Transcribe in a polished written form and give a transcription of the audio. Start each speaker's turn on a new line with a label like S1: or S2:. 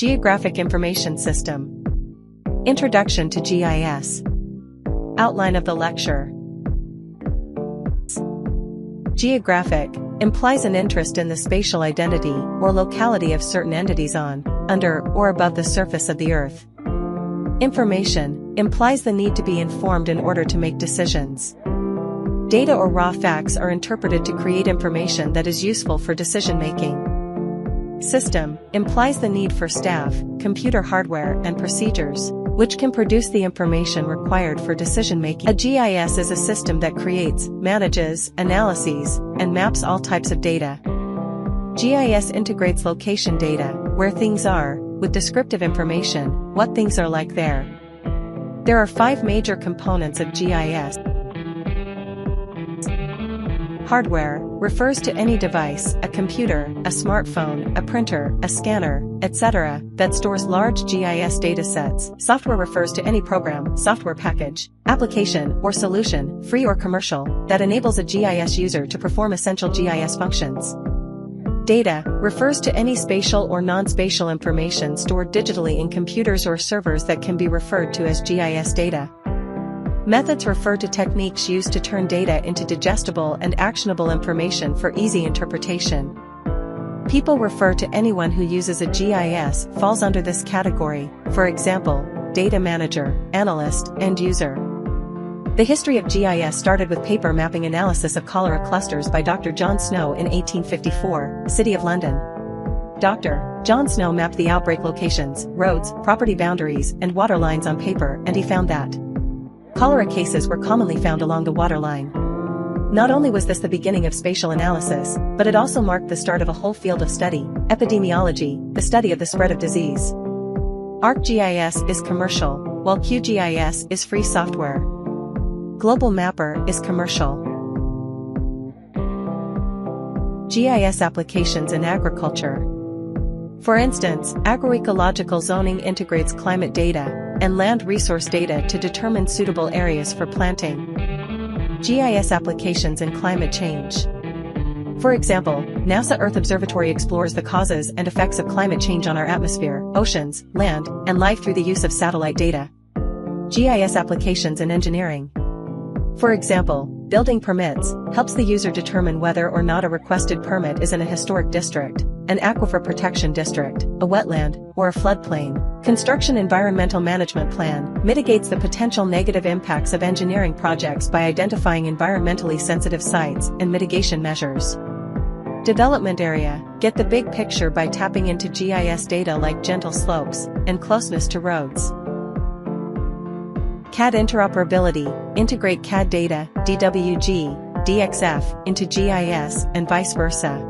S1: Geographic Information System. Introduction to GIS. Outline of the lecture. Geographic implies an interest in the spatial identity or locality of certain entities on, under, or above the surface of the Earth. Information implies the need to be informed in order to make decisions. Data or raw facts are interpreted to create information that is useful for decision-making. System implies the need for staff, computer hardware, and procedures, which can produce the information required for decision-making. A GIS is a system that creates, manages, analyses, and maps all types of data. GIS integrates location data, where things are, with descriptive information, what things are like there. There are 5 major components of GIS. Hardware refers to any device, a computer, a smartphone, a printer, a scanner, etc., that stores large GIS datasets. Software refers to any program, software package, application, or solution, free or commercial, that enables a GIS user to perform essential GIS functions. Data refers to any spatial or non-spatial information stored digitally in computers or servers that can be referred to as GIS data. Methods refer to techniques used to turn data into digestible and actionable information for easy interpretation. People refer to anyone who uses a GIS falls under this category, for example, data manager, analyst, end user. The history of GIS started with paper mapping analysis of cholera clusters by Dr. John Snow in 1854, City of London. Dr. John Snow mapped the outbreak locations, roads, property boundaries, and water lines on paper, and he found that cholera cases were commonly found along the waterline. Not only was this the beginning of spatial analysis, but it also marked the start of a whole field of study, epidemiology, the study of the spread of disease. ArcGIS is commercial, while QGIS is free software. Global Mapper is commercial. GIS applications in agriculture. For instance, agroecological zoning integrates climate data and land resource data to determine suitable areas for planting. GIS applications in climate change. For example, NASA Earth Observatory explores the causes and effects of climate change on our atmosphere, oceans, land, and life through the use of satellite data. GIS applications in engineering. For example, building permits helps the user determine whether or not a requested permit is in a historic district, an aquifer protection district, a wetland, or a floodplain. Construction environmental management plan mitigates the potential negative impacts of engineering projects by identifying environmentally sensitive sites and mitigation measures. Development area, get the big picture by tapping into GIS data like gentle slopes and closeness to roads. CAD interoperability, integrate CAD data, DWG, DXF, into GIS, and vice versa.